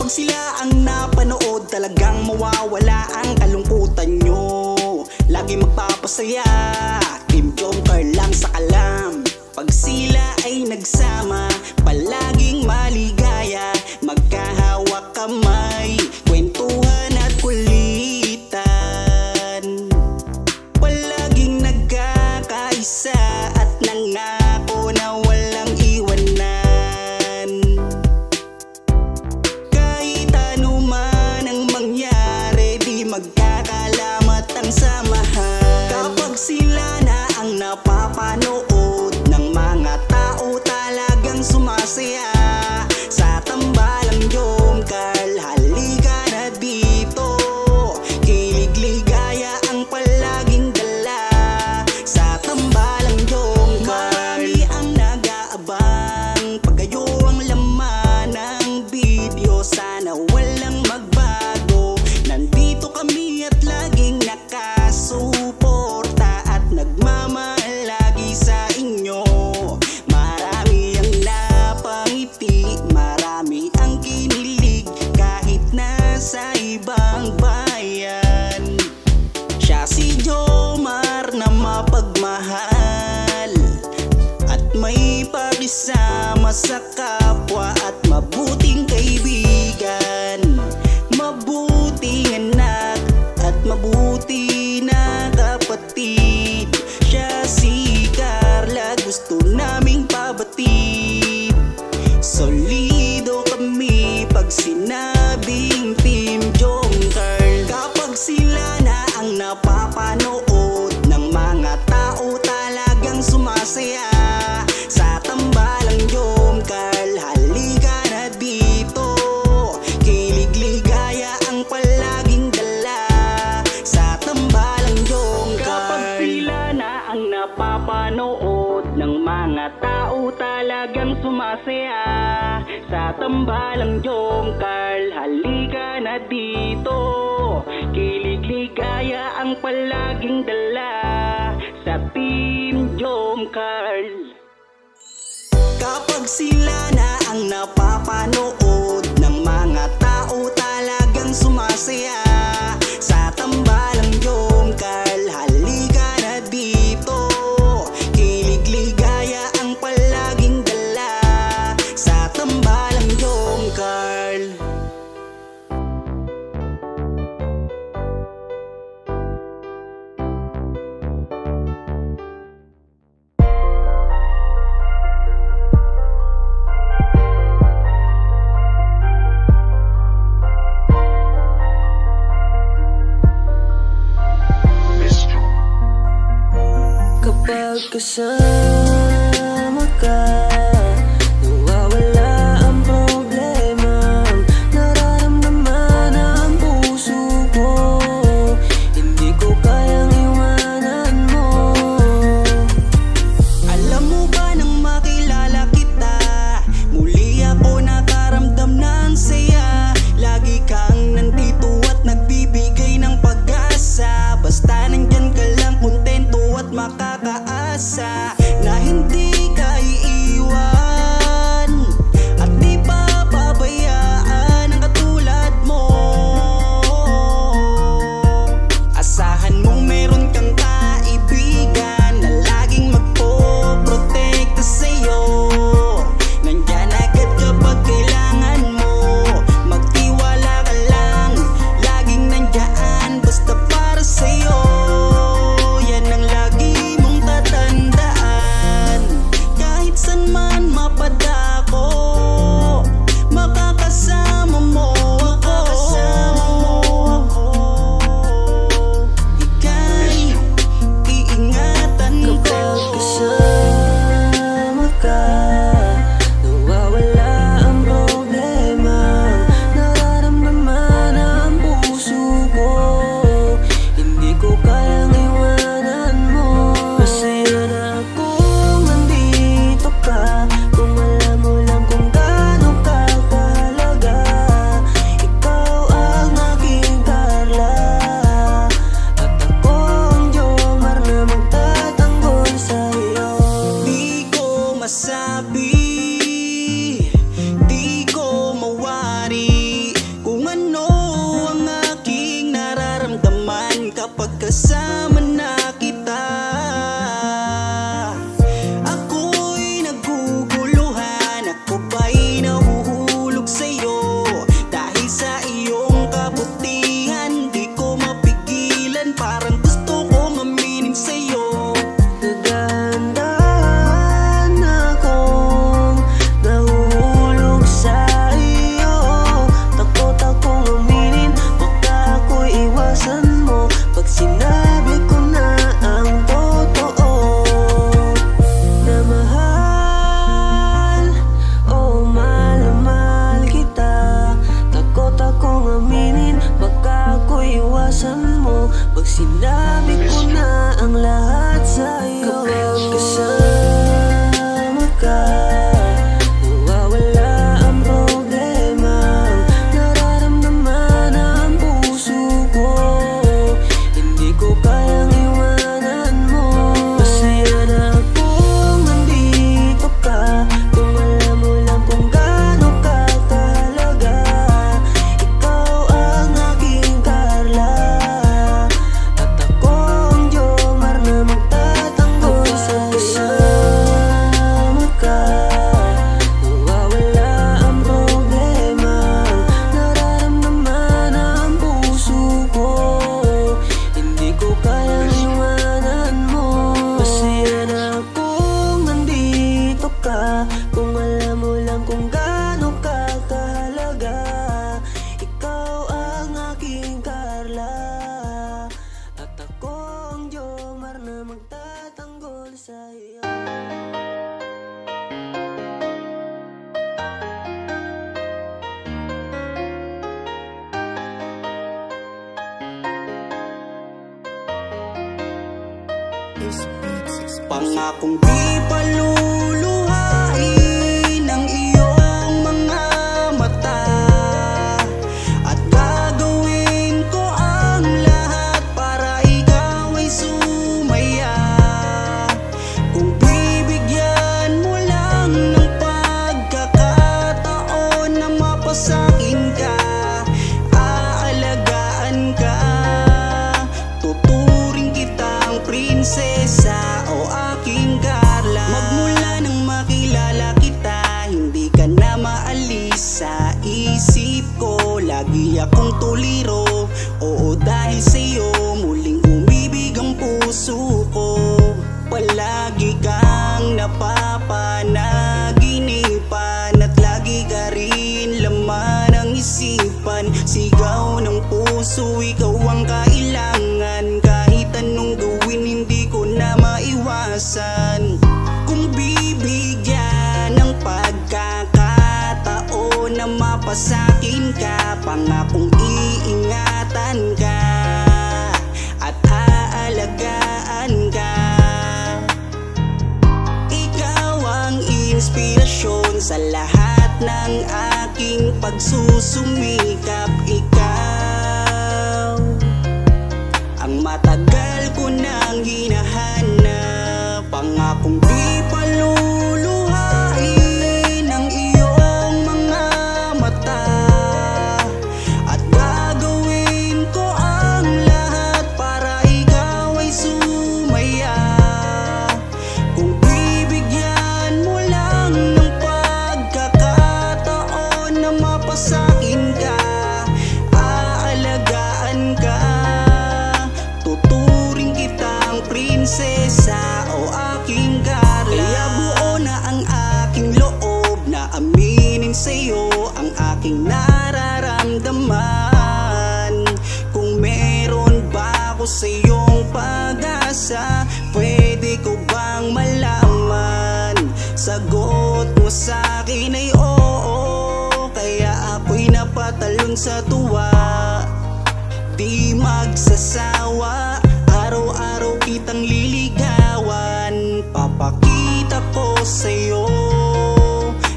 Kapag sila ang napanood, talagang mawawala ang kalungkutan nyo. Lagi magpapasaya, Kim Jong Carl lang sa kalam. Pag sila ay nagsama, palaging maligaya. Magkahawak kamay, kwentuhan at kulitan. Palaging nagkakaisa at nangako na walang iwanan. Kahit ano man ang mangyari, di magkakalamat ang samahan. Kapag sila na ang napapanood ng mga tao, talagang sumasaya. Sa tambalang Jom Carl, halika na dito. Kilig ligaya ang palaging dala. Sa tambalang Jom Carl, marami ang nag-aabang. Pag kayo ang laman ng video, sana walang magbago. Nandito kami at laging nakasuporta at nagmamahal lagi sa inyo. Marami ang napangiti, marami ang kinilig, kahit nasa ibang bayan. Siya si Jomar na mapagmahal at may pakisama sa kapwa at mabuting kaibigan. Mabuting anak at mabuti na kapatid. Siya si Carla, gusto naming pabatid. Solido kami pag sinabing Team Jom Carl. Kapag sila na ang napapanood ng mga tao, talagang sumasaya. Sa tambalang Jom Carl, halika na dito. Kilig ligaya ang palaging dala. Sa tambalang Jom Carl. Kapag sila na ang napapanood ng mga tao, talagang sumasaya. Sa tambalang Jom Carl, halika na dito. Kilig ligaya ang palaging dala. Sa Team Jom Carl. Kapag sila na ang napapanood ng mga tao, talagang sumasaya. Sa tambalang Jom Carl, halika na dito. Kilig ligaya ang palaging dala. Sa tambalang Jom Carl. Pangakong di paluluhain ang iyong mga mata, at gagawin ko ang lahat para ikaw ay sumaya. Kung bibigyan mo lang ng pagkakataon na mapasakin ka, aalagaan ka, tuturing kitang prinsesa o aking Carla. Magmula nang makilala kita, hindi ka na maalis sa isip ko. Lagi akong tuliro, oo dahil sa'yo muling umibig ang puso ko. Palagi kang napapanaginipan at lagi ka rin laman ng isipan. Sigaw ng puso, ikaw ang kailangan. Kahit anong gawin, hindi ko na maiwasan. Kung bibigyan ng pagkakataon na mapasakin ka, pangakong iingatan ka at aalagaan ka. Ikaw ang inspirasyon sa lahat ng aking pagsusumikap. Ikaw ang matagal ko nang hinahanap. Pangakong di paluluhain ang iyong mga mata, at gagawin ko ang lahat para ikaw ay sumaya. Kung bibigyan mo lang ng pagkakataon na mapasakin ka, aalagaan ka, tuturing kitang prinsesa o aking Carla. Kaya buo na ang aking loob na aminin sa'yo ang aking nararamdaman. Kung meron ba ako sa'yong pag-asa, pwede ko bang malaman? Sagot mo sa'kin ay oo, kaya ako'y napatalon sa tuwa. Di magsasawa, araw-araw kitang liligawan. Papakita ko sa'yo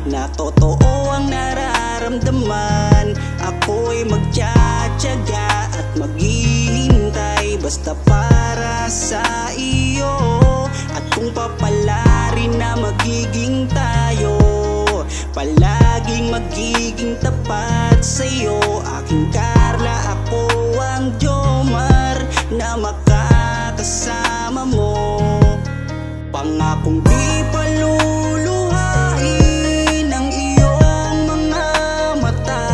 na totoo ang nararamdaman. Ako'y magtsatsaga at maghihintay basta para sa iyo. At kung papalarin na magiging tayo, palaging magiging tapat sa'yo. Aking Carla, ako ang Jomar na makakasama mo. Pangakong di paluluhain ang iyong mga mata,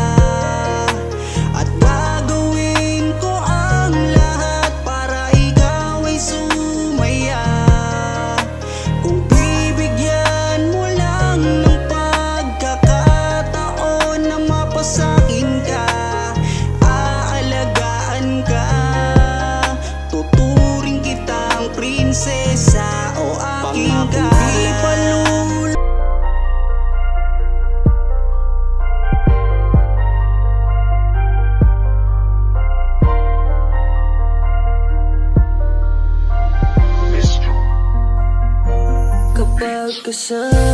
at gagawin ko ang lahat para ikaw ay sumaya. Kung bibigyan mo lang ng pagkakataon na mapasakin ka, aalagaan ka, tuturing kitang prinsesa o aking Carla. Kapag kasama